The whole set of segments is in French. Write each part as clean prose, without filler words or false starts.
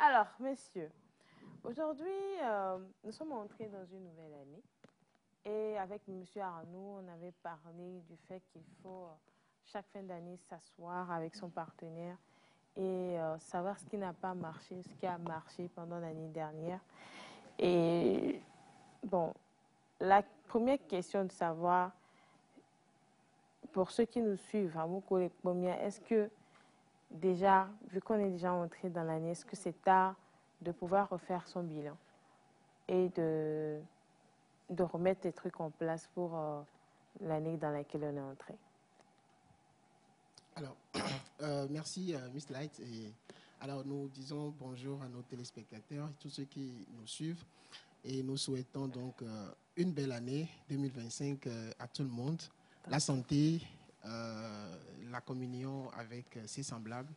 Alors, messieurs, aujourd'hui, nous sommes entrés dans une nouvelle année. Et avec M. Arnaud, on avait parlé du fait qu'il faut chaque fin d'année s'asseoir avec son partenaire et savoir ce qui n'a pas marché, ce qui a marché pendant l'année dernière. Et bon, la première question de savoir, pour ceux qui nous suivent, à vous les premières, est-ce que déjà, vu qu'on est déjà entré dans l'année, est-ce que c'est tard de pouvoir refaire son bilan et de remettre les trucs en place pour l'année dans laquelle on est entré? Alors, merci Miss Light. Et alors, nous disons bonjour à nos téléspectateurs et tous ceux qui nous suivent. Et nous souhaitons donc une belle année 2025 à tout le monde. La santé, la communion avec ses semblables,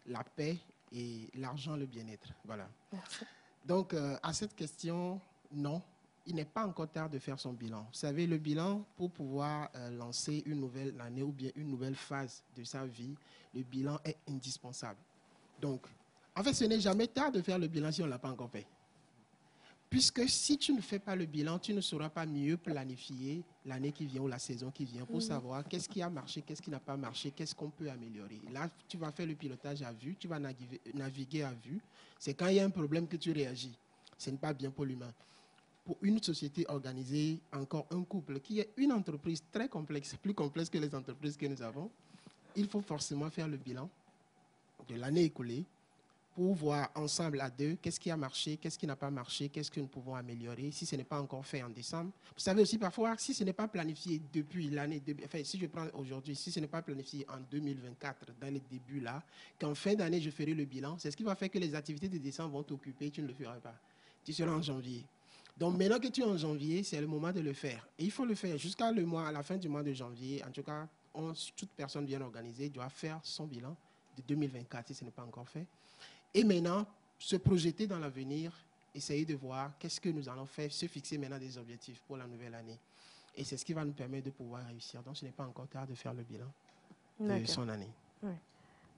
la paix et l'argent, le bien-être. Voilà. Merci. Donc, à cette question, non, il n'est pas encore tard de faire son bilan. Vous savez, le bilan, pour pouvoir lancer une nouvelle année ou bien une nouvelle phase de sa vie, le bilan est indispensable. Donc, en fait, ce n'est jamais tard de faire le bilan si on ne l'a pas encore fait. Puisque si tu ne fais pas le bilan, tu ne sauras pas mieux planifier l'année qui vient ou la saison qui vient pour savoir qu'est-ce qui a marché, qu'est-ce qui n'a pas marché, qu'est-ce qu'on peut améliorer. Là, tu vas faire le pilotage à vue, tu vas naviguer à vue. C'est quand il y a un problème que tu réagis. Ce n'est pas bien pour l'humain. Pour une société organisée, encore un couple qui est une entreprise très complexe, plus complexe que les entreprises que nous avons, il faut forcément faire le bilan de l'année écoulée, pour voir ensemble à deux qu'est-ce qui a marché, qu'est-ce qui n'a pas marché, qu'est-ce que nous pouvons améliorer, si ce n'est pas encore fait en décembre. Vous savez aussi parfois, si ce n'est pas planifié depuis l'année, enfin si je prends aujourd'hui, si ce n'est pas planifié en 2024, dans les débuts là, qu'en fin d'année je ferai le bilan, c'est ce qui va faire que les activités de décembre vont t'occuper, tu ne le feras pas. Tu seras en janvier. Donc maintenant que tu es en janvier, c'est le moment de le faire. Et il faut le faire jusqu'à le mois, à la fin du mois de janvier. En tout cas, toute personne bien organisée doit faire son bilan de 2024 si ce n'est pas encore fait. Et maintenant, se projeter dans l'avenir, essayer de voir qu'est-ce que nous allons faire, se fixer maintenant des objectifs pour la nouvelle année. Et c'est ce qui va nous permettre de pouvoir réussir. Donc, ce n'est pas encore tard de faire le bilan de son année. Oui.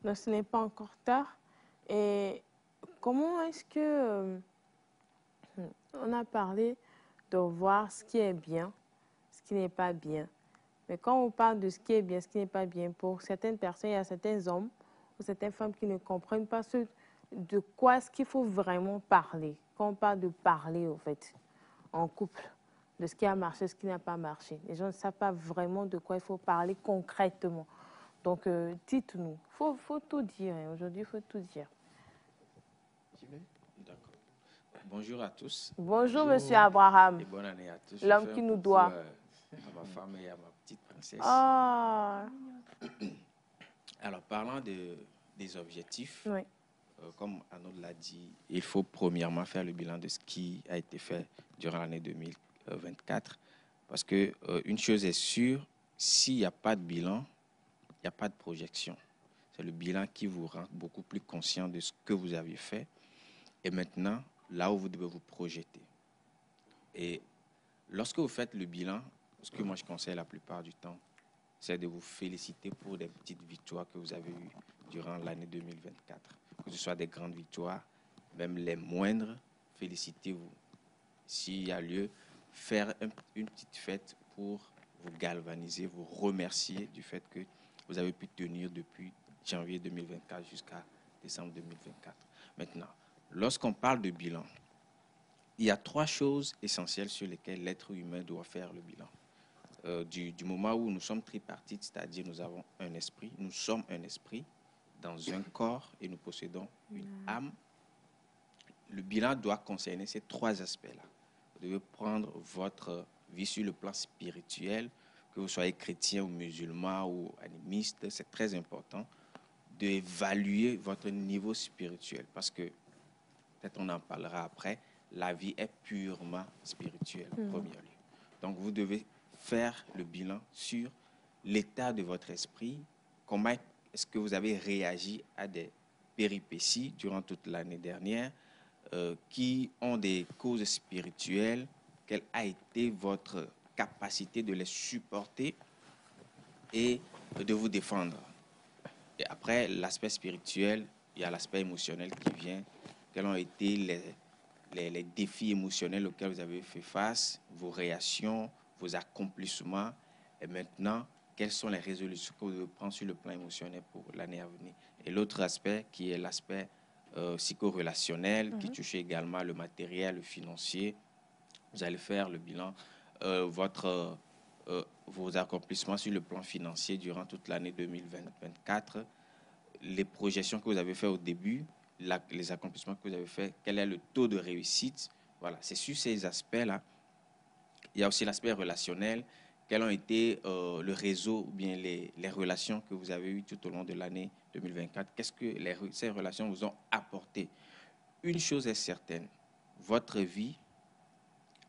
Donc, ce n'est pas encore tard. Et comment est-ce que... on a parlé de voir ce qui est bien, ce qui n'est pas bien. Mais quand on parle de ce qui est bien, ce qui n'est pas bien, pour certaines personnes, il y a certains hommes ou certaines femmes qui ne comprennent pas de quoi est-ce qu'il faut vraiment parler. Quand on parle de parler, en fait, en couple, de ce qui a marché, ce qui n'a pas marché. Les gens ne savent pas vraiment de quoi il faut parler concrètement. Donc, dites-nous. Il faut tout dire. Hein. Aujourd'hui, il faut tout dire. D'accord. Bonjour à tous. Bonjour, Monsieur Abraham. Et bonne année à tous. L'homme qui nous doit. À ma femme et à ma petite princesse. Oh. Alors, parlant des objectifs, Oui. comme Arnaud l'a dit, il faut premièrement faire le bilan de ce qui a été fait durant l'année 2024. Parce que une chose est sûre, s'il n'y a pas de bilan, il n'y a pas de projection. C'est le bilan qui vous rend beaucoup plus conscient de ce que vous avez fait. Et maintenant, là où vous devez vous projeter. Et lorsque vous faites le bilan, ce que moi je conseille la plupart du temps, c'est de vous féliciter pour des petites victoires que vous avez eues durant l'année 2024. Que ce soit des grandes victoires, même les moindres, félicitez-vous. S'il y a lieu, faire une petite fête pour vous galvaniser, vous remercier du fait que vous avez pu tenir depuis janvier 2024 jusqu'à décembre 2024. Maintenant, lorsqu'on parle de bilan, il y a 3 choses essentielles sur lesquelles l'être humain doit faire le bilan. Du moment où nous sommes tripartites, c'est-à-dire nous avons un esprit, nous sommes un esprit dans un corps et nous possédons une âme, le bilan doit concerner ces 3 aspects-là. Vous devez prendre votre vie sur le plan spirituel, que vous soyez chrétien ou musulman ou animiste, c'est très important d'évaluer votre niveau spirituel parce que, peut-être on en parlera après, la vie est purement spirituelle, en premier lieu. Donc, vous devez faire le bilan sur l'état de votre esprit, comment est-ce que vous avez réagi à des péripéties durant toute l'année dernière, qui ont des causes spirituelles, quelle a été votre capacité de les supporter et de vous défendre. Et après, l'aspect spirituel, il y a l'aspect émotionnel qui vient quels ont été les défis émotionnels auxquels vous avez fait face, vos réactions, vos accomplissements, et maintenant, quelles sont les résolutions que vous devez prendre sur le plan émotionnel pour l'année à venir. Et l'autre aspect qui est l'aspect psychorelationnel, qui touche également le matériel, le financier. Vous allez faire le bilan, vos accomplissements sur le plan financier durant toute l'année 2024, les projections que vous avez faites au début, les accomplissements que vous avez faits, quel est le taux de réussite. Voilà, c'est sur ces aspects-là. Il y a aussi l'aspect relationnel. Quels ont été le réseau ou bien les relations que vous avez eues tout au long de l'année 2024? Qu'est-ce que ces relations vous ont apporté? Une chose est certaine, votre vie,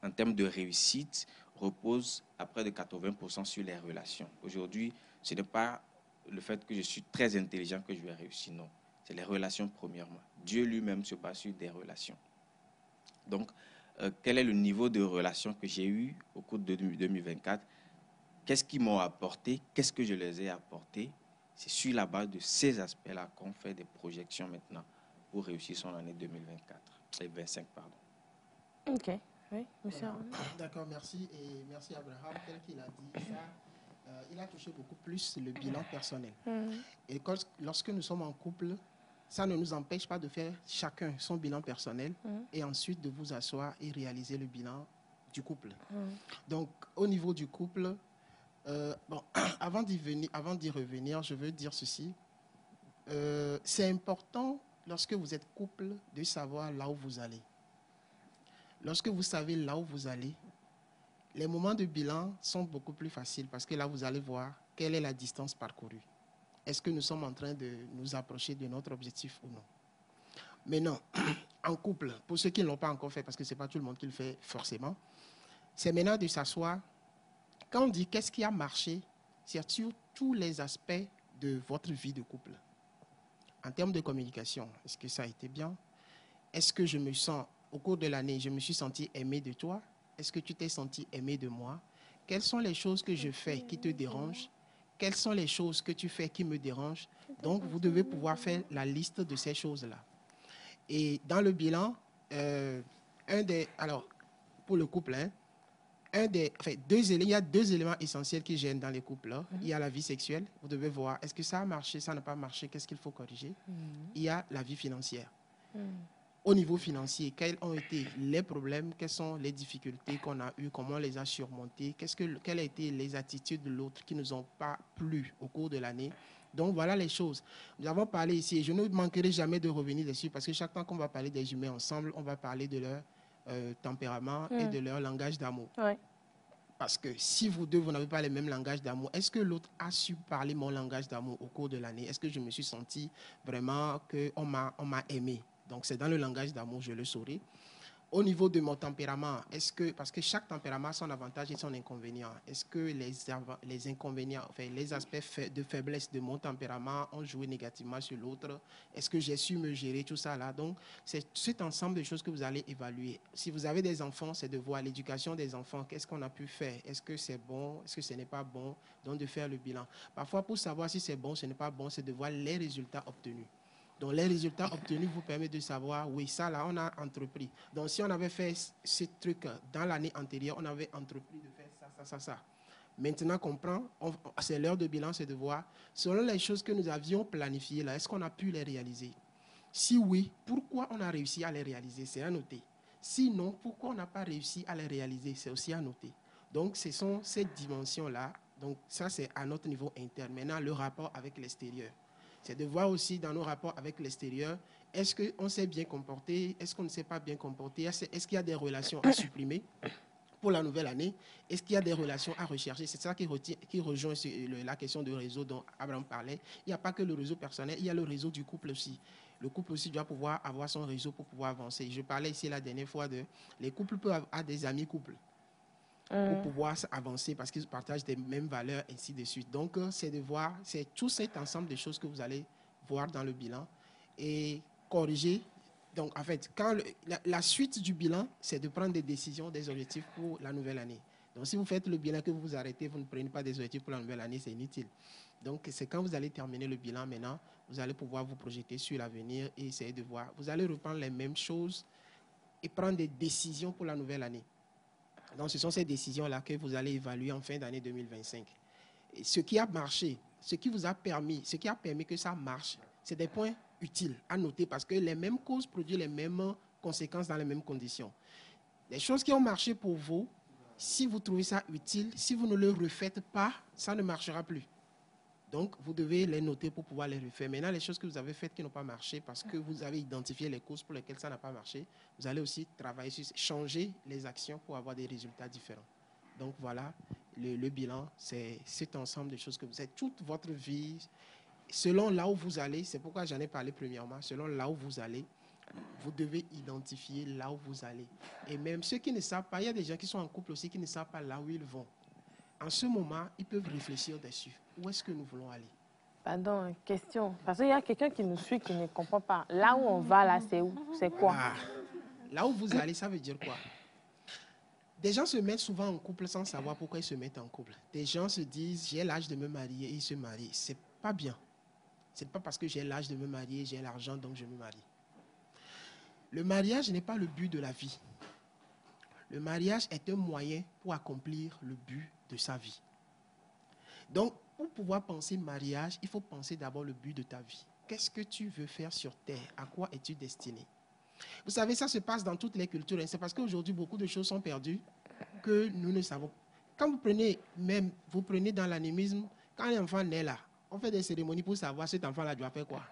en termes de réussite, repose à près de 80% sur les relations. Aujourd'hui, ce n'est pas le fait que je suis très intelligent que je vais réussir, non. C'est les relations premièrement. Dieu lui-même se base sur des relations. Donc, quel est le niveau de relations que j'ai eu au cours de 2024? Qu'est-ce qu'ils m'ont apporté? Qu'est-ce que je les ai apportés? C'est sur la base de ces aspects-là qu'on fait des projections maintenant pour réussir son année 2024 et 2025, pardon. OK. Oui, monsieur. D'accord, merci. Et merci Abraham. Tel qu'il a dit ça, il a touché beaucoup plus le bilan personnel. Et lorsque nous sommes en couple, ça ne nous empêche pas de faire chacun son bilan personnel et ensuite de vous asseoir et réaliser le bilan du couple. Donc, au niveau du couple, avant d'y revenir, je veux dire ceci. C'est important, lorsque vous êtes couple, de savoir là où vous allez. Lorsque vous savez là où vous allez, les moments de bilan sont beaucoup plus faciles parce que là, vous allez voir quelle est la distance parcourue. Est-ce que nous sommes en train de nous approcher de notre objectif ou non? Maintenant, en couple, pour ceux qui ne l'ont pas encore fait, parce que ce n'est pas tout le monde qui le fait forcément, c'est maintenant de s'asseoir. Quand on dit qu'est-ce qui a marché, c'est sur tous les aspects de votre vie de couple. En termes de communication, est-ce que ça a été bien? Est-ce que je me sens, au cours de l'année, je me suis senti aimé de toi? Est-ce que tu t'es senti aimé de moi? Quelles sont les choses que je fais qui te dérangent? Quelles sont les choses que tu fais qui me dérangent? Donc, vous devez pouvoir faire la liste de ces choses-là. Et dans le bilan, pour le couple, il y a deux éléments essentiels qui gênent dans les couples. Il y a la vie sexuelle. Vous devez voir, est-ce que ça a marché, ça n'a pas marché, qu'est-ce qu'il faut corriger? Il y a la vie financière. Au niveau financier, quels ont été les problèmes, quelles sont les difficultés qu'on a eues, comment on les a surmontées, quelles ont été les attitudes de l'autre qui ne nous ont pas plu au cours de l'année. Donc, voilà les choses. Nous avons parlé ici, et je ne manquerai jamais de revenir dessus, parce que chaque fois qu'on va parler des humains ensemble, on va parler de leur tempérament et de leur langage d'amour. Ouais. Parce que si vous deux, vous n'avez pas les mêmes langages d'amour, est-ce que l'autre a su parler mon langage d'amour au cours de l'année? Est-ce que je me suis senti vraiment qu'on m'a aimé? Donc, c'est dans le langage d'amour, je le saurai. Au niveau de mon tempérament, parce que chaque tempérament a son avantage et son inconvénient, est-ce que les inconvénients, enfin, les aspects de faiblesse de mon tempérament ont joué négativement sur l'autre? Est-ce que j'ai su me gérer, tout ça là? Donc, c'est cet ensemble de choses que vous allez évaluer. Si vous avez des enfants, c'est de voir l'éducation des enfants, qu'est-ce qu'on a pu faire? Est-ce que c'est bon? Est-ce que ce n'est pas bon? Donc, de faire le bilan. Parfois, pour savoir si c'est bon, ce n'est pas bon, c'est de voir les résultats obtenus. Donc, les résultats obtenus vous permettent de savoir, oui, ça, là, on a entrepris. Donc, si on avait fait ce truc dans l'année antérieure, on avait entrepris de faire ça. Maintenant qu'on prend, c'est l'heure de bilan, c'est de voir, selon les choses que nous avions planifiées, là, est-ce qu'on a pu les réaliser? Si oui, pourquoi on a réussi à les réaliser? C'est à noter. Sinon, pourquoi on n'a pas réussi à les réaliser? C'est aussi à noter. Donc, ce sont ces dimensions-là. Donc, ça, c'est à notre niveau interne. Maintenant, le rapport avec l'extérieur. C'est de voir aussi dans nos rapports avec l'extérieur, est-ce qu'on s'est bien comporté, est-ce qu'on ne s'est pas bien comporté, est-ce qu'il y a des relations à supprimer pour la nouvelle année, est-ce qu'il y a des relations à rechercher? C'est ça qui rejoint la question du réseau dont Abraham parlait. Il n'y a pas que le réseau personnel, il y a le réseau du couple aussi. Le couple aussi doit pouvoir avoir son réseau pour pouvoir avancer. Je parlais ici la dernière fois les couples peuvent avoir des amis couples pour pouvoir avancer parce qu'ils partagent des mêmes valeurs, ainsi de suite. Donc, c'est de voir, c'est tout cet ensemble de choses que vous allez voir dans le bilan et corriger. Donc, en fait, la suite du bilan, c'est de prendre des décisions, des objectifs pour la nouvelle année. Donc, si vous faites le bilan que vous vous arrêtez, vous ne prenez pas des objectifs pour la nouvelle année, c'est inutile. Donc, c'est quand vous allez terminer le bilan maintenant, vous allez pouvoir vous projeter sur l'avenir et essayer de voir. Vous allez reprendre les mêmes choses et prendre des décisions pour la nouvelle année. Donc, ce sont ces décisions-là que vous allez évaluer en fin d'année 2025. Et ce qui a marché, ce qui a permis que ça marche, c'est des points utiles à noter parce que les mêmes causes produisent les mêmes conséquences dans les mêmes conditions. Les choses qui ont marché pour vous, si vous trouvez ça utile, si vous ne le refaites pas, ça ne marchera plus. Donc, vous devez les noter pour pouvoir les refaire. Maintenant, les choses que vous avez faites qui n'ont pas marché parce que vous avez identifié les causes pour lesquelles ça n'a pas marché, vous allez aussi travailler sur changer les actions pour avoir des résultats différents. Donc, voilà, le bilan, c'est cet ensemble de choses que vous faites toute votre vie. Selon là où vous allez, c'est pourquoi j'en ai parlé premièrement, selon là où vous allez, vous devez identifier là où vous allez. Et même ceux qui ne savent pas, il y a des gens qui sont en couple aussi qui ne savent pas là où ils vont. En ce moment, ils peuvent réfléchir dessus. Où est-ce que nous voulons aller? Pardon, question. Parce qu'il y a quelqu'un qui nous suit qui ne comprend pas. Là où on va, là, c'est où? C'est quoi? Là où vous allez, ça veut dire quoi? Des gens se mettent souvent en couple sans savoir pourquoi ils se mettent en couple. Des gens se disent, j'ai l'âge de me marier et ils se marient. C'est pas bien. C'est pas parce que j'ai l'âge de me marier, j'ai l'argent, donc je me marie. Le mariage n'est pas le but de la vie. Le mariage est un moyen pour accomplir le but de sa vie. Donc, pour pouvoir penser mariage, il faut penser d'abord le but de ta vie. Qu'est-ce que tu veux faire sur Terre? À quoi es-tu destiné? Vous savez, ça se passe dans toutes les cultures. C'est parce qu'aujourd'hui, beaucoup de choses sont perdues que nous ne savons. Quand vous prenez dans l'animisme, quand un enfant naît là, on fait des cérémonies pour savoir cet enfant-là doit faire quoi.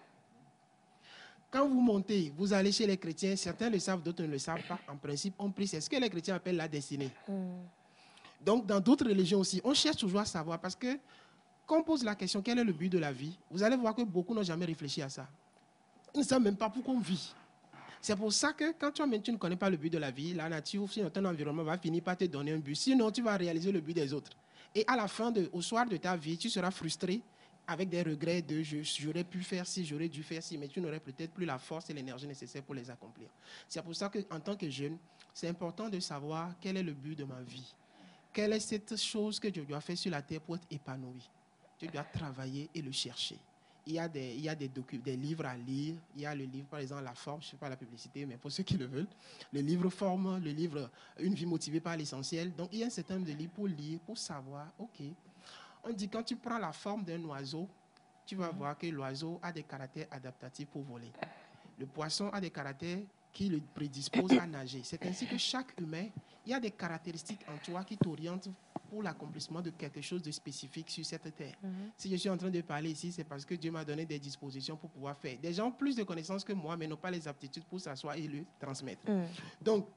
Quand vous montez, vous allez chez les chrétiens, certains le savent, d'autres ne le savent pas. En principe, on prie. C'est ce que les chrétiens appellent la destinée. Donc, dans d'autres religions aussi, on cherche toujours à savoir parce que quand on pose la question, quel est le but de la vie, vous allez voir que beaucoup n'ont jamais réfléchi à ça. Ils ne savent même pas pourquoi on vit. C'est pour ça que quand toi-même, tu ne connais pas le but de la vie, la nature, sinon ton environnement va finir par te donner un but. Sinon, tu vas réaliser le but des autres. Et à la fin, au soir de ta vie, tu seras frustré avec des regrets de j'aurais pu faire ci, j'aurais dû faire ci, mais tu n'aurais peut-être plus la force et l'énergie nécessaires pour les accomplir. C'est pour ça qu'en tant que jeune, c'est important de savoir quel est le but de ma vie. Quelle est cette chose que je dois faire sur la terre pour être épanoui? Tu dois travailler et le chercher. Il y a des livres à lire. Il y a le livre, par exemple, La Forme, je ne fais pas la publicité, mais pour ceux qui le veulent. Le livre Forme, le livre Une vie motivée par l'essentiel. Donc, il y a un certain nombre de livres pour lire, pour savoir, OK. On dit quand tu prends la forme d'un oiseau, tu vas voir que l'oiseau a des caractères adaptatifs pour voler. Le poisson a des caractères qui le prédisposent à nager. C'est ainsi que chaque humain, il y a des caractéristiques en toi qui t'orientent pour l'accomplissement de quelque chose de spécifique sur cette terre. Si je suis en train de parler ici, c'est parce que Dieu m'a donné des dispositions pour pouvoir faire. Des gens ont plus de connaissances que moi, mais n'ont pas les aptitudes pour s'asseoir et le transmettre. Donc,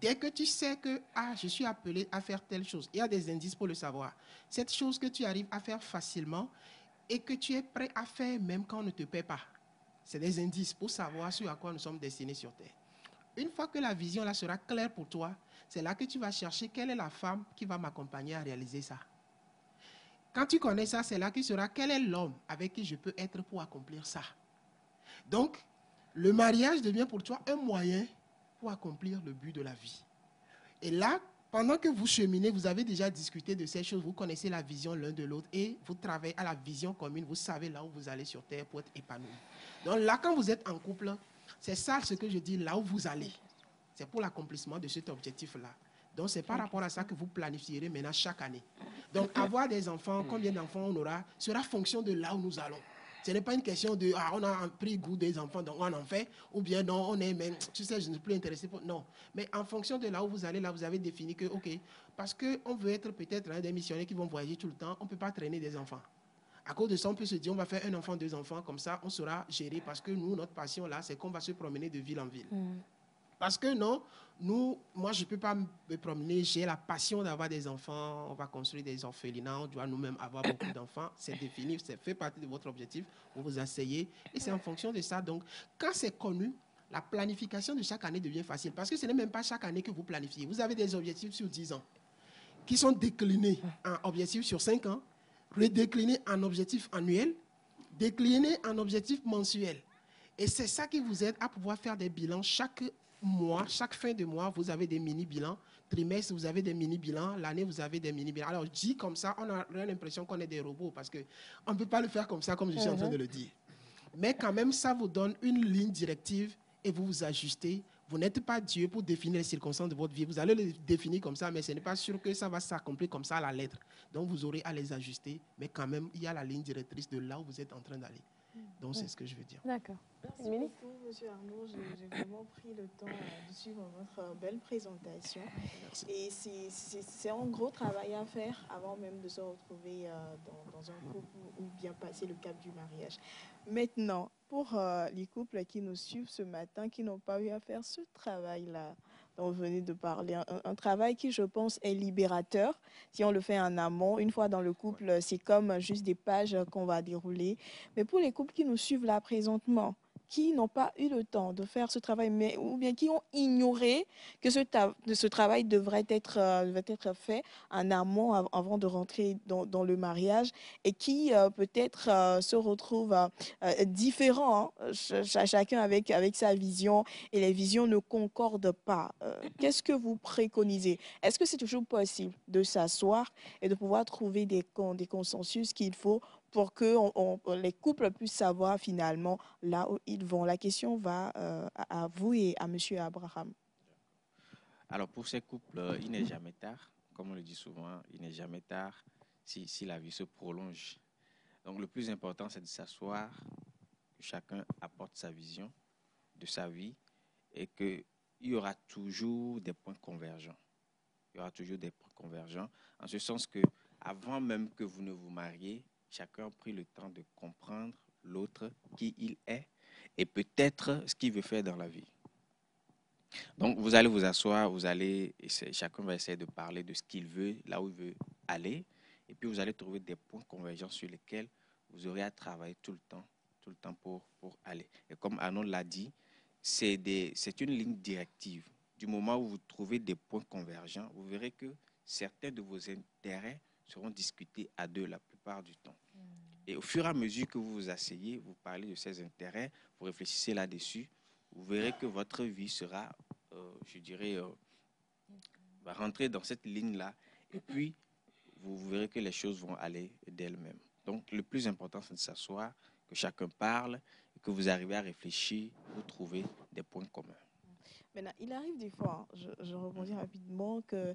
dès que tu sais que je suis appelé à faire telle chose, il y a des indices pour le savoir. Cette chose que tu arrives à faire facilement et que tu es prêt à faire même quand on ne te paie pas. C'est des indices pour savoir sur à quoi nous sommes destinés sur Terre. Une fois que la vision là sera claire pour toi, c'est là que tu vas chercher quelle est la femme qui va m'accompagner à réaliser ça. Quand tu connais ça, c'est là qu'il sera quel est l'homme avec qui je peux être pour accomplir ça. Donc, le mariage devient pour toi un moyen pour accomplir le but de la vie. Et là, pendant que vous cheminez, vous avez déjà discuté de ces choses, vous connaissez la vision l'un de l'autre et vous travaillez à la vision commune, vous savez là où vous allez sur Terre pour être épanoui. Donc là, quand vous êtes en couple, c'est ça ce que je dis, là où vous allez. C'est pour l'accomplissement de cet objectif-là. Donc c'est par rapport à ça que vous planifierez maintenant chaque année. Donc avoir des enfants, combien d'enfants on aura, sera fonction de là où nous allons. Ce n'est pas une question de on a pris goût des enfants, donc on en fait, ou bien non, on est même, tu sais, je ne suis plus intéressé pour. Non. Mais en fonction de là où vous allez, là, vous avez défini que, OK, parce qu'on veut être peut-être des missionnaires qui vont voyager tout le temps, on ne peut pas traîner des enfants. À cause de ça, on peut se dire, on va faire un enfant, 2 enfants, comme ça, on sera géré, parce que nous, notre passion là, c'est qu'on va se promener de ville en ville. Parce que non, moi, je ne peux pas me promener. J'ai la passion d'avoir des enfants. On va construire des orphelinats. On doit nous-mêmes avoir beaucoup d'enfants. C'est défini, ça fait partie de votre objectif. Vous vous asseyez. Et c'est en fonction de ça. Donc, quand c'est connu, la planification de chaque année devient facile. Parce que ce n'est même pas chaque année que vous planifiez. Vous avez des objectifs sur 10 ans qui sont déclinés en objectifs sur 5 ans, redéclinés en objectifs annuels, déclinés en objectifs mensuels. Et c'est ça qui vous aide à pouvoir faire des bilans chaque mois, chaque fin de mois, vous avez des mini-bilans. Trimestre, vous avez des mini-bilans. L'année, vous avez des mini-bilans. Alors, je dis comme ça, on a l'impression qu'on est des robots parce qu'on ne peut pas le faire comme ça, comme je suis en train de le dire. Mais quand même, ça vous donne une ligne directive et vous vous ajustez. Vous n'êtes pas Dieu pour définir les circonstances de votre vie. Vous allez les définir comme ça, mais ce n'est pas sûr que ça va s'accomplir comme ça à la lettre. Donc, vous aurez à les ajuster. Mais quand même, il y a la ligne directrice de là où vous êtes en train d'aller. Donc, c'est ce que je veux dire. D'accord. Merci beaucoup, M. Arnaud. J'ai vraiment pris le temps de suivre votre belle présentation. Merci. Et c'est un gros travail à faire avant même de se retrouver dans un couple ou bien passer le cap du mariage. Maintenant, pour les couples qui nous suivent ce matin, qui n'ont pas eu à faire ce travail-là dont vous venez de parler, un travail qui, je pense, est libérateur. Si on le fait en amont, une fois dans le couple, c'est comme juste des pages qu'on va dérouler. Mais pour les couples qui nous suivent là présentement, qui n'ont pas eu le temps de faire ce travail, mais, ou bien qui ont ignoré que ce travail devrait être fait en amont avant de rentrer dans le mariage et qui peut-être se retrouvent différents, hein, chacun avec sa vision et les visions ne concordent pas. Qu'est-ce que vous préconisez? Est-ce que c'est toujours possible de s'asseoir et de pouvoir trouver des consensus qu'il faut pour que les couples puissent savoir finalement là où ils vont? La question va à vous et à M. Abraham. Alors pour ces couples, il n'est jamais tard. Comme on le dit souvent, il n'est jamais tard si la vie se prolonge. Donc le plus important, c'est de s'asseoir, que chacun apporte sa vision de sa vie et qu'il y aura toujours des points convergents. Il y aura toujours des points convergents, en ce sens que avant même que vous ne vous mariez, chacun a pris le temps de comprendre l'autre, qui il est, et peut-être ce qu'il veut faire dans la vie. Donc, vous allez vous asseoir, chacun va essayer de parler de ce qu'il veut, là où il veut aller, et puis vous allez trouver des points convergents sur lesquels vous aurez à travailler tout le temps pour aller. Et comme Arnaud l'a dit, c'est une ligne directive. Du moment où vous trouvez des points convergents, vous verrez que certains de vos intérêts seront discutés à deux la plupart du temps. Et au fur et à mesure que vous vous asseyez, vous parlez de ces intérêts, vous réfléchissez là-dessus, vous verrez que votre vie sera, va rentrer dans cette ligne-là. Et puis, vous verrez que les choses vont aller d'elles-mêmes. Donc, le plus important, c'est de s'asseoir, que chacun parle, et que vous arrivez à réfléchir pour trouver des points communs. Maintenant, il arrive des fois, hein, je rebondis rapidement, que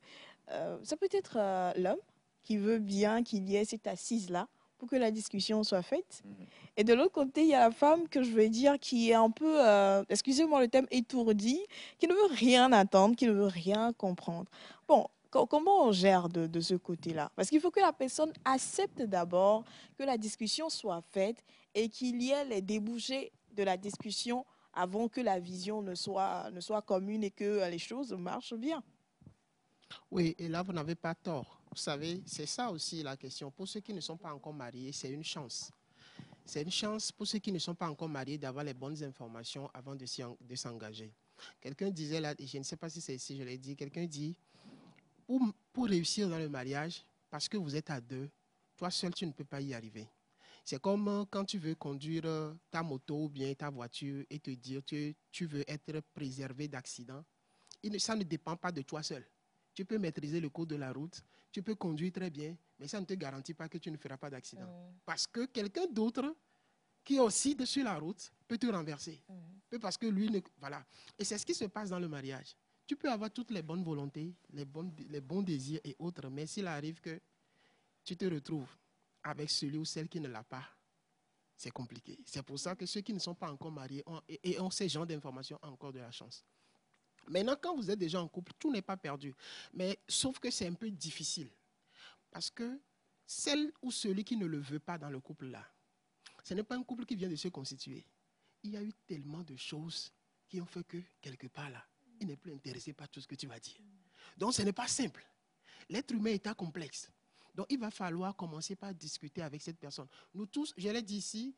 ça peut être l'homme qui veut bien qu'il y ait cette assise-là pour que la discussion soit faite. Et de l'autre côté, il y a la femme que je veux dire qui est un peu, excusez-moi le terme, étourdie, qui ne veut rien attendre, qui ne veut rien comprendre. Bon, comment on gère de ce côté-là? Parce qu'il faut que la personne accepte d'abord que la discussion soit faite et qu'il y ait les débouchés de la discussion avant que la vision ne soit commune et que les choses marchent bien. Oui, et là, vous n'avez pas tort. Vous savez, c'est ça aussi la question. Pour ceux qui ne sont pas encore mariés, c'est une chance. C'est une chance pour ceux qui ne sont pas encore mariés d'avoir les bonnes informations avant de s'engager. Quelqu'un disait là, je ne sais pas si c'est ici, je l'ai dit, quelqu'un dit, pour réussir dans le mariage, parce que vous êtes à deux, toi seul, tu ne peux pas y arriver. C'est comme quand tu veux conduire ta moto ou bien ta voiture et te dire que tu veux être préservé d'accidents. Ça ne dépend pas de toi seul. Tu peux maîtriser le cours de la route, tu peux conduire très bien, mais ça ne te garantit pas que tu ne feras pas d'accident. Parce que quelqu'un d'autre qui est aussi sur la route peut te renverser. Parce que lui, voilà. Et c'est ce qui se passe dans le mariage. Tu peux avoir toutes les bonnes volontés, les bons désirs et autres, mais s'il arrive que tu te retrouves avec celui ou celle qui ne l'a pas, c'est compliqué. C'est pour ça que ceux qui ne sont pas encore mariés ont ce genre d'informations encore de la chance. Maintenant, quand vous êtes déjà en couple, tout n'est pas perdu. Mais sauf que c'est un peu difficile. Parce que celle ou celui qui ne le veut pas dans le couple-là, ce n'est pas un couple qui vient de se constituer. Il y a eu tellement de choses qui ont fait que, quelque part là, il n'est plus intéressé par tout ce que tu vas dire. Donc, ce n'est pas simple. L'être humain est complexe. Donc, il va falloir commencer par discuter avec cette personne. Nous tous, je l'ai dit ici,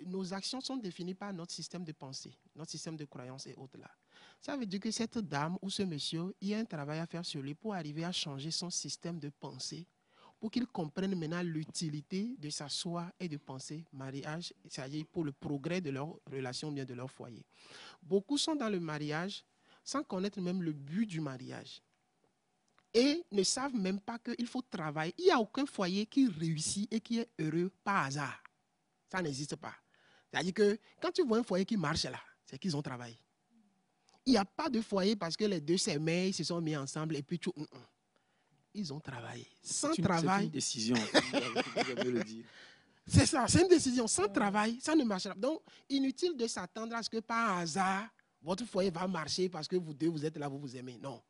nos actions sont définies par notre système de pensée, notre système de croyance et autres là. Ça veut dire que cette dame ou ce monsieur, il y a un travail à faire sur lui pour arriver à changer son système de pensée, pour qu'ils comprennent maintenant l'utilité de s'asseoir et de penser mariage, c'est-à-dire pour le progrès de leur relation, bien de leur foyer. Beaucoup sont dans le mariage sans connaître même le but du mariage et ne savent même pas qu'il faut travailler. Il n'y a aucun foyer qui réussit et qui est heureux par hasard. Ça n'existe pas. C'est-à-dire que quand tu vois un foyer qui marche là, c'est qu'ils ont travaillé. Il n'y a pas de foyer parce que les deux s'aimaient, ils se sont mis ensemble et puis tout. Ils ont travaillé. Sans travail. C'est une décision, vous avez le dire. C'est ça, c'est une décision. Sans travail, ça ne marchera pas. Donc, inutile de s'attendre à ce que par hasard, votre foyer va marcher parce que vous deux, vous êtes là, vous vous aimez. Non.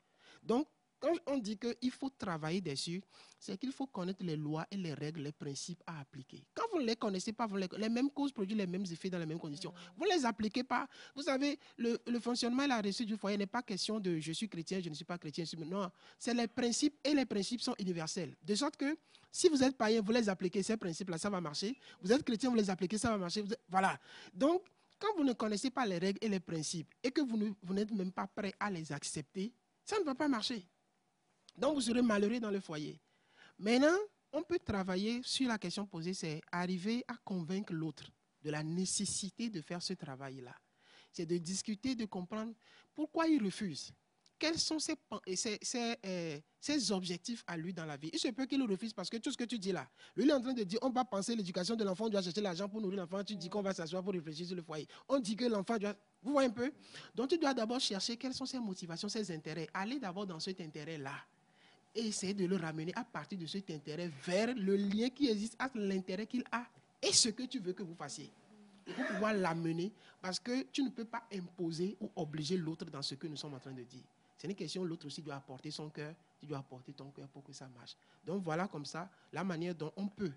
Donc, quand on dit qu'il faut travailler dessus, c'est qu'il faut connaître les lois et les règles, les principes à appliquer. Quand vous ne les connaissez pas, les mêmes causes produisent les mêmes effets dans les mêmes conditions. Vous ne les appliquez pas. Vous savez, le fonctionnement et la réussite du foyer n'est pas question de je suis chrétien, je ne suis pas chrétien. Non, c'est les principes et les principes sont universels. De sorte que si vous êtes païen, vous les appliquez, ces principes-là, ça va marcher. Vous êtes chrétien, vous les appliquez, ça va marcher. Voilà. Donc, quand vous ne connaissez pas les règles et les principes et que vous n'êtes même pas prêt à les accepter, ça ne va pas marcher. Donc, vous serez malheureux dans le foyer. Maintenant, on peut travailler sur la question posée, c'est arriver à convaincre l'autre de la nécessité de faire ce travail-là. C'est de discuter, de comprendre pourquoi il refuse. Quels sont ses objectifs à lui dans la vie. Il se peut qu'il refuse parce que tout ce que tu dis là, lui il est en train de dire, on va penser l'éducation de l'enfant, on doit chercher l'argent pour nourrir l'enfant, tu dis qu'on va s'asseoir pour réfléchir sur le foyer. On dit que l'enfant doit... Vous voyez un peu? Donc tu dois d'abord chercher quelles sont ses motivations, ses intérêts. Aller d'abord dans cet intérêt-là. Et essayer de le ramener à partir de cet intérêt vers le lien qui existe entre l'intérêt qu'il a et ce que tu veux que vous fassiez. Pour pouvoir l'amener, parce que tu ne peux pas imposer ou obliger l'autre dans ce que nous sommes en train de dire. C'est une question, l'autre aussi doit apporter son cœur, tu dois apporter ton cœur pour que ça marche. Donc voilà comme ça, la manière dont on peut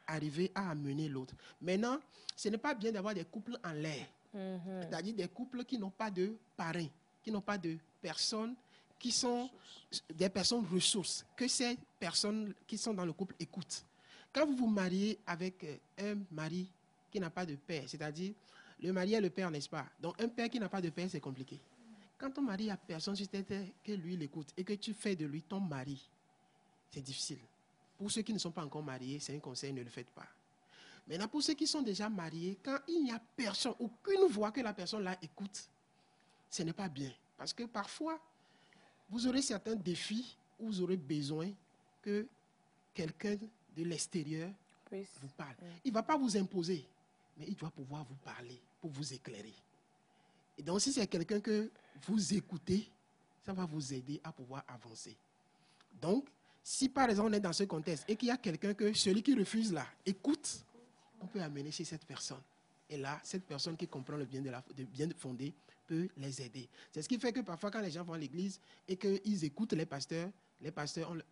arriver à amener l'autre. Maintenant, ce n'est pas bien d'avoir des couples en l'air. C'est-à-dire des couples qui n'ont pas de parrain, qui n'ont pas de personnes, qui sont des personnes ressources, que ces personnes qui sont dans le couple écoutent. Quand vous vous mariez avec un mari qui n'a pas de père, c'est-à-dire le mari est le père, n'est-ce pas? Donc un père qui n'a pas de père, c'est compliqué. Quand ton mari a personne sur cette terre que lui l'écoute et que tu fais de lui ton mari, c'est difficile. Pour ceux qui ne sont pas encore mariés, c'est un conseil, ne le faites pas. Maintenant, pour ceux qui sont déjà mariés, quand il n'y a personne, aucune voix que la personne là écoute, ce n'est pas bien. Parce que parfois, vous aurez certains défis où vous aurez besoin que quelqu'un de l'extérieur vous parle. Il ne va pas vous imposer, mais il doit pouvoir vous parler pour vous éclairer. Et donc, si c'est quelqu'un que vous écoutez, ça va vous aider à pouvoir avancer. Donc, si par exemple on est dans ce contexte et qu'il y a quelqu'un que celui qui refuse là écoute, on peut amener chez cette personne. Et là, cette personne qui comprend le bien fondé peut les aider. C'est ce qui fait que parfois, quand les gens vont à l'église et qu'ils écoutent les pasteurs,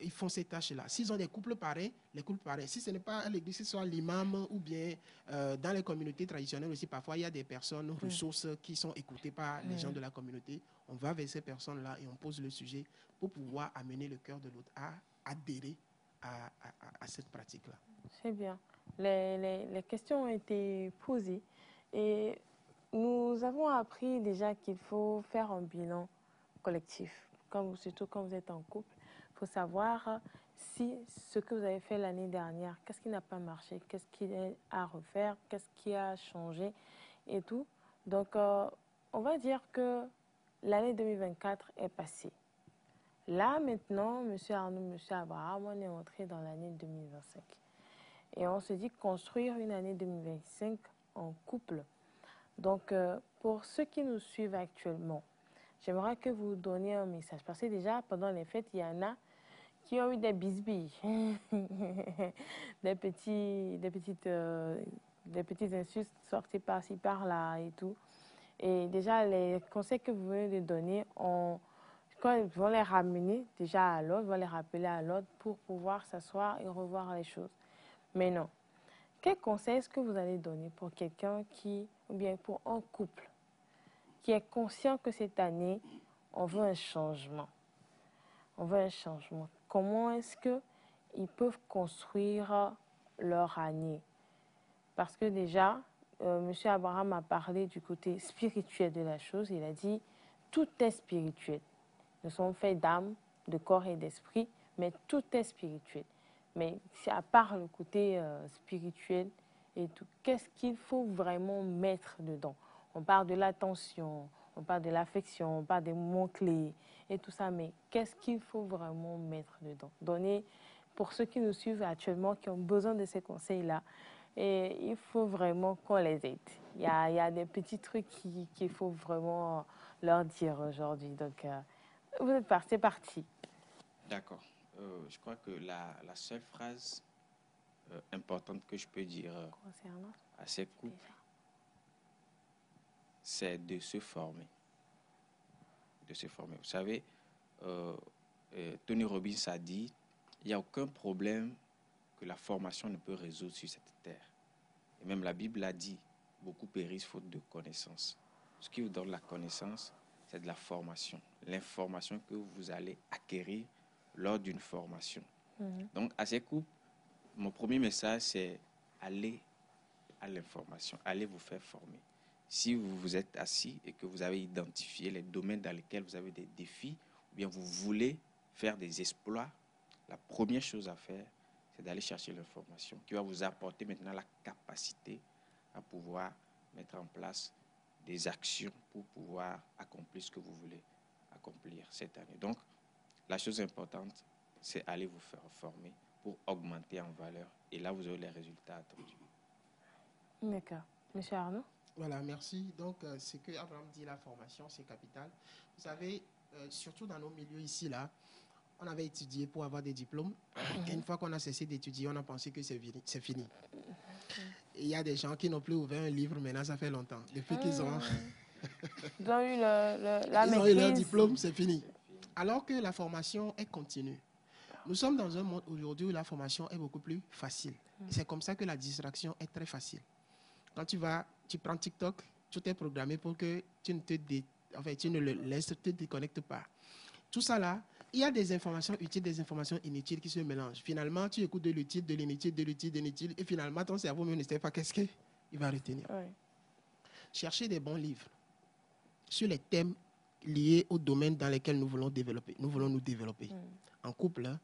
ils font ces tâches-là. S'ils ont des couples pareils, les couples pareils. Si ce n'est pas à l'église, que ce soit l'imam ou bien dans les communautés traditionnelles aussi, parfois, il y a des personnes ressources qui sont écoutées par les gens de la communauté. On va vers ces personnes-là et on pose le sujet pour pouvoir amener le cœur de l'autre à adhérer à cette pratique-là. C'est bien. Les questions ont été posées et nous avons appris déjà qu'il faut faire un bilan collectif, surtout quand vous êtes en couple. Il faut savoir si ce que vous avez fait l'année dernière, qu'est-ce qui n'a pas marché, qu'est-ce qui est à refaire, qu'est-ce qui a changé et tout. Donc, on va dire que l'année 2024 est passée. Là, maintenant, M. Arnaud, M. Abraham, on est entré dans l'année 2025. Et on se dit construire une année 2025 en couple. Donc, pour ceux qui nous suivent actuellement, j'aimerais que vous donniez un message. Parce que déjà, pendant les fêtes, il y en a qui ont eu des bisbilles, des petites insultes sorties par-ci, par-là et tout. Et déjà, les conseils que vous venez de donner, quand ils vont les ramener déjà à l'ordre, vont les rappeler à l'ordre pour pouvoir s'asseoir et revoir les choses. Mais non. Quel conseil est-ce que vous allez donner pour quelqu'un ou bien pour un couple qui est conscient que cette année, on veut un changement? On veut un changement. Comment est-ce qu'ils peuvent construire leur année? Parce que déjà, M. Abraham a parlé du côté spirituel de la chose. Il a dit, tout est spirituel. Nous sommes faits d'âme, de corps et d'esprit, mais tout est spirituel. Mais c'est à part le côté spirituel et tout, qu'est-ce qu'il faut vraiment mettre dedans? On parle de l'attention, on parle de l'affection, on parle des mots-clés et tout ça, mais qu'est-ce qu'il faut vraiment mettre dedans? Donner, pour ceux qui nous suivent actuellement, qui ont besoin de ces conseils-là, et il faut vraiment qu'on les aide. Il y a des petits trucs qu'il faut vraiment leur dire aujourd'hui. Donc, vous êtes parti, c'est parti. D'accord. Je crois que la seule phrase importante que je peux dire Concernant à ces couples, c'est de se former. De se former. Vous savez, Tony Robbins a dit, il n'y a aucun problème que la formation ne peut résoudre sur cette terre. Et même la Bible a dit, beaucoup périssent faute de connaissance. Ce qui vous donne la connaissance, c'est de la formation. L'information que vous allez acquérir lors d'une formation. Donc, à ces couples, mon premier message, c'est aller à l'information, allez vous faire former. Si vous vous êtes assis et que vous avez identifié les domaines dans lesquels vous avez des défis, ou bien vous voulez faire des exploits, la première chose à faire, c'est d'aller chercher l'information qui va vous apporter maintenant la capacité à pouvoir mettre en place des actions pour pouvoir accomplir ce que vous voulez accomplir cette année. Donc, la chose importante, c'est aller vous faire former pour augmenter en valeur. Et là, vous aurez les résultats attendus. D'accord. Monsieur Arnaud? Voilà, merci. Donc, ce que Abraham dit, la formation, c'est capital. Vous savez, surtout dans nos milieux ici, là, on avait étudié pour avoir des diplômes. Et une fois qu'on a cessé d'étudier, on a pensé que c'est fini. Et il y a des gens qui n'ont plus ouvert un livre, maintenant, ça fait longtemps. Depuis qu'ils ont... Ils ont eu la Ils ont maîtrise. eu leur diplôme, c'est fini. Alors que la formation est continue. Nous sommes dans un monde aujourd'hui où la formation est beaucoup plus facile. C'est comme ça que la distraction est très facile. Quand tu prends TikTok, tout est programmé pour que tu ne le laisses, te déconnectes pas. Tout ça là, il y a des informations utiles, des informations inutiles qui se mélangent. Finalement, tu écoutes de l'utile, de l'inutile, de l'utile, de l'inutile, et finalement, ton cerveau même ne sait pas qu'est-ce qu'il va retenir. Ouais. Cherchez des bons livres sur les thèmes liés au domaine dans lesquels nous voulons nous développer. En couple, hein,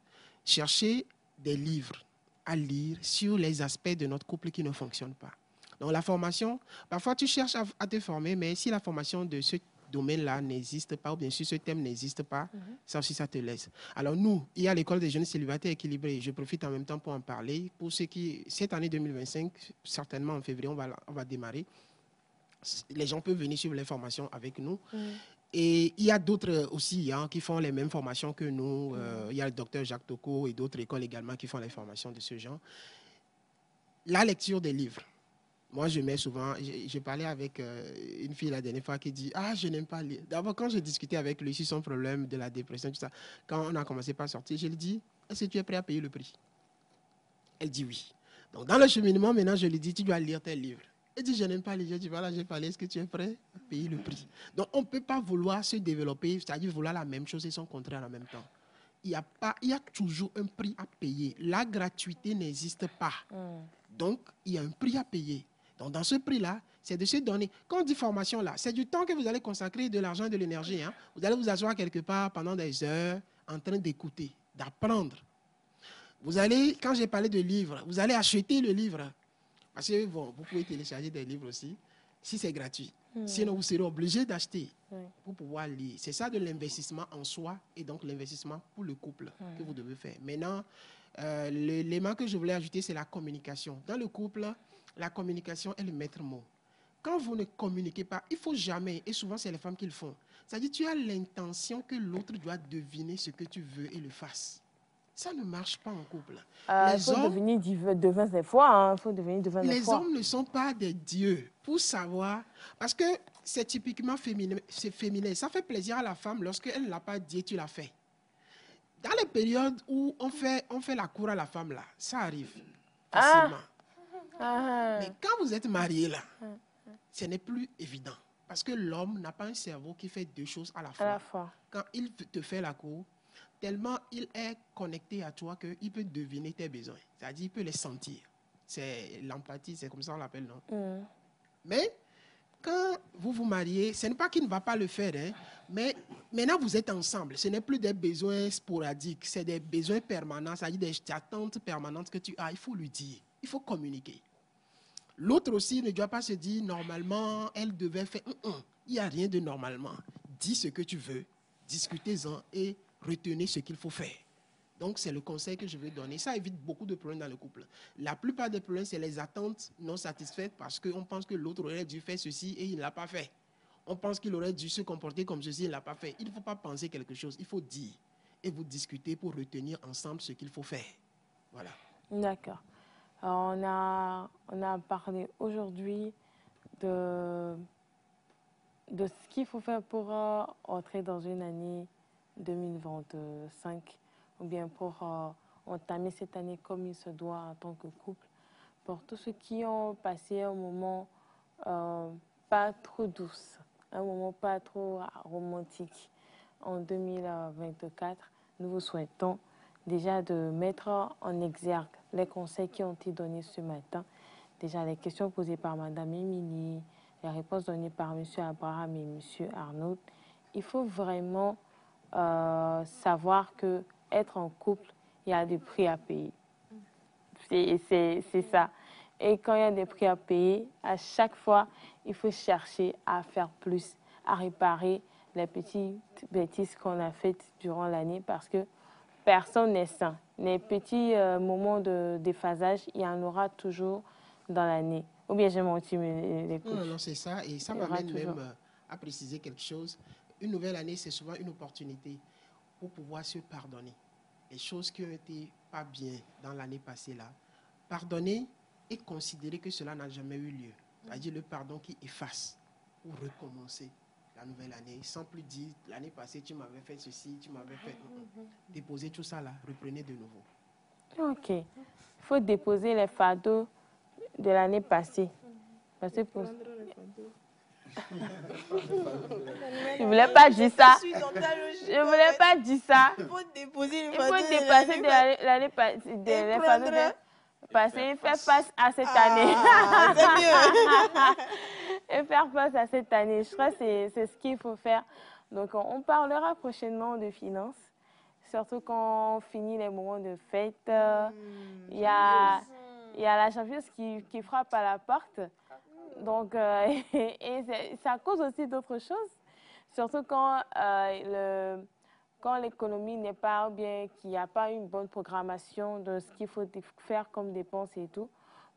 cherchez des livres à lire sur les aspects de notre couple qui ne fonctionnent pas. Donc la formation, parfois tu cherches à te former, mais si la formation de ce domaine-là n'existe pas, ou bien si ce thème n'existe pas, ça aussi, ça te laisse. Alors nous, il y a l'école des jeunes célibataires équilibrés. Je profite en même temps pour en parler. Pour ceux qui, cette année 2025, certainement en février, on va démarrer. Les gens peuvent venir suivre les formations avec nous. Et il y a d'autres aussi qui font les mêmes formations que nous. Il y a le docteur Jacques Tocco et d'autres écoles également qui font les formations de ce genre. La lecture des livres. Moi, je mets souvent... J'ai parlé avec une fille la dernière fois qui dit « Ah, je n'aime pas lire ». D'abord, quand j'ai discuté avec lui sur son problème de la dépression, tout ça, quand on a commencé par sortir, je lui ai dit « Est-ce que tu es prêt à payer le prix ?» Elle dit oui. Donc, dans le cheminement, maintenant, je lui dis « Tu dois lire tes livres ». Elle dit « Je n'aime pas lire ». Je dis « Voilà, j'ai parlé. Est-ce que tu es prêt à payer le prix ?» Donc, on ne peut pas vouloir se développer, c'est-à-dire vouloir la même chose et son contraire en même temps. Il y a toujours un prix à payer. La gratuité n'existe pas. Donc, il y a un prix à payer. Donc, dans ce prix-là, c'est de se donner. Quand on dit formation, là, c'est du temps que vous allez consacrer, de l'argent et de l'énergie. Hein. Vous allez vous asseoir quelque part pendant des heures en train d'écouter, d'apprendre. Vous allez, quand j'ai parlé de livres, vous allez acheter le livre. Parce que bon, vous pouvez télécharger des livres aussi, si c'est gratuit. Sinon, vous serez obligé d'acheter pour pouvoir lire. C'est ça de l'investissement en soi et donc l'investissement pour le couple que vous devez faire. Maintenant, l'élément que je voulais ajouter, c'est la communication. Dans le couple, la communication est le maître mot. Quand vous ne communiquez pas, il ne faut jamais, et souvent c'est les femmes qui le font, c'est-à-dire tu as l'intention que l'autre doit deviner ce que tu veux et le fasse. Ça ne marche pas en couple. Il faut devenir devin des fois. Faut devenir devin des fois. Les hommes ne sont pas des dieux pour savoir, parce que c'est typiquement féminin, c'est féminin. Ça fait plaisir à la femme lorsqu'elle ne l'a pas dit, tu l'as fait. Dans les périodes où on fait la cour à la femme, là, ça arrive facilement. Mais quand vous êtes marié, là, ce n'est plus évident. Parce que l'homme n'a pas un cerveau qui fait deux choses à la fois. Quand il te fait la cour, tellement il est connecté à toi qu'il peut deviner tes besoins. C'est-à-dire qu'il peut les sentir. C'est l'empathie, c'est comme ça on l'appelle, non? Mais quand vous vous mariez, ce n'est pas qu'il ne va pas le faire, hein, mais maintenant vous êtes ensemble. Ce n'est plus des besoins sporadiques, c'est des besoins permanents, c'est-à-dire des attentes permanentes que tu as. Il faut lui dire, il faut communiquer. L'autre aussi ne doit pas se dire, normalement, elle devait faire... Il n'y a rien de normalement. Dis ce que tu veux, discutez-en et retenez ce qu'il faut faire. Donc, c'est le conseil que je veux donner. Ça évite beaucoup de problèmes dans le couple. La plupart des problèmes, c'est les attentes non satisfaites parce qu'on pense que l'autre aurait dû faire ceci et il ne l'a pas fait. On pense qu'il aurait dû se comporter comme ceci et il ne l'a pas fait. Il ne faut pas penser quelque chose, il faut dire. Et vous discuter pour retenir ensemble ce qu'il faut faire. Voilà. D'accord. On a parlé aujourd'hui de ce qu'il faut faire pour entrer dans une année 2025 ou bien pour entamer cette année comme il se doit en tant que couple. Pour tous ceux qui ont passé un moment pas trop douce, un moment pas trop romantique en 2024, nous vous souhaitons déjà de mettre en exergue les conseils qui ont été donnés ce matin. Déjà, les questions posées par Mme Émilie, les réponses données par M. Abraham et M. Arnaud. Il faut vraiment savoir que être en couple, il y a des prix à payer. C'est ça. Et quand il y a des prix à payer, à chaque fois, il faut chercher à faire plus, à réparer les petites bêtises qu'on a faites durant l'année parce que personne n'est sain. Les petits moments de déphasage, il y en aura toujours dans l'année. Ou bien j'ai menti, mais les coachs. Non, c'est ça. Et ça m'amène même à préciser quelque chose. Une nouvelle année, c'est souvent une opportunité pour pouvoir se pardonner. Les choses qui ont été pas bien dans l'année passée là. Pardonner et considérer que cela n'a jamais eu lieu. C'est-à-dire le pardon qui efface pour recommencer la nouvelle année, sans plus dire l'année passée tu m'avais fait ceci, tu m'avais fait... Déposez tout ça là, reprenez de nouveau. Ok. Il faut déposer les fardeaux de l'année passée. Parce que pour... Je ne voulais pas dire ça. Je ne voulais pas dire ça. Il faut déposer les fardeaux de l'année passée et faire face à cette année. C'est mieux. Et faire face à cette année. Je crois que c'est ce qu'il faut faire. Donc, on parlera prochainement de finances. Surtout quand on finit les moments de fête. Il y a la Champions qui frappe à la porte. Donc, et ça cause aussi d'autres choses. Surtout quand l'économie n'est pas, ou bien qu'il n'y a pas une bonne programmation de ce qu'il faut faire comme dépenses et tout.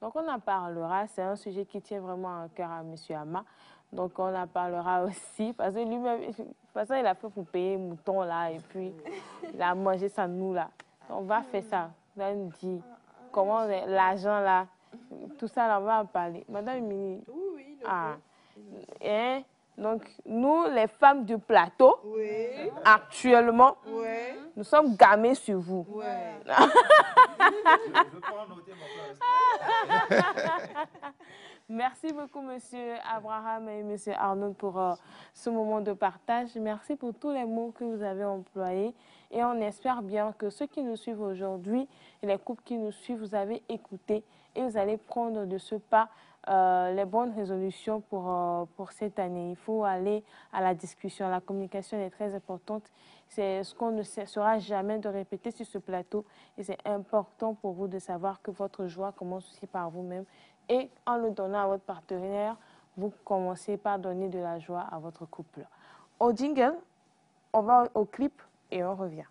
Donc, on en parlera. C'est un sujet qui tient vraiment à cœur à M. Ama. Donc, on en parlera aussi. Parce que lui-même, de toute façon, il a fait pour payer le mouton là. Et puis, il a mangé ça nous là. On va faire ça. On va nous dire comment l'argent là, tout ça là, on va en parler. Madame Émilie. Oui, hein? Donc, nous, les femmes du plateau, actuellement, nous sommes gamés sur vous. Merci beaucoup, Monsieur Abraham et Monsieur Arnaud, pour ce moment de partage. Merci pour tous les mots que vous avez employés. Et on espère bien que ceux qui nous suivent aujourd'hui et les couples qui nous suivent, vous avez écouté et vous allez prendre de ce pas les bonnes résolutions pour cette année. Il faut aller à la discussion. La communication est très importante. C'est ce qu'on ne cessera jamais de répéter sur ce plateau. Et c'est important pour vous de savoir que votre joie commence aussi par vous-même. Et en le donnant à votre partenaire, vous commencez par donner de la joie à votre couple. Au jingle, on va au clip et on revient.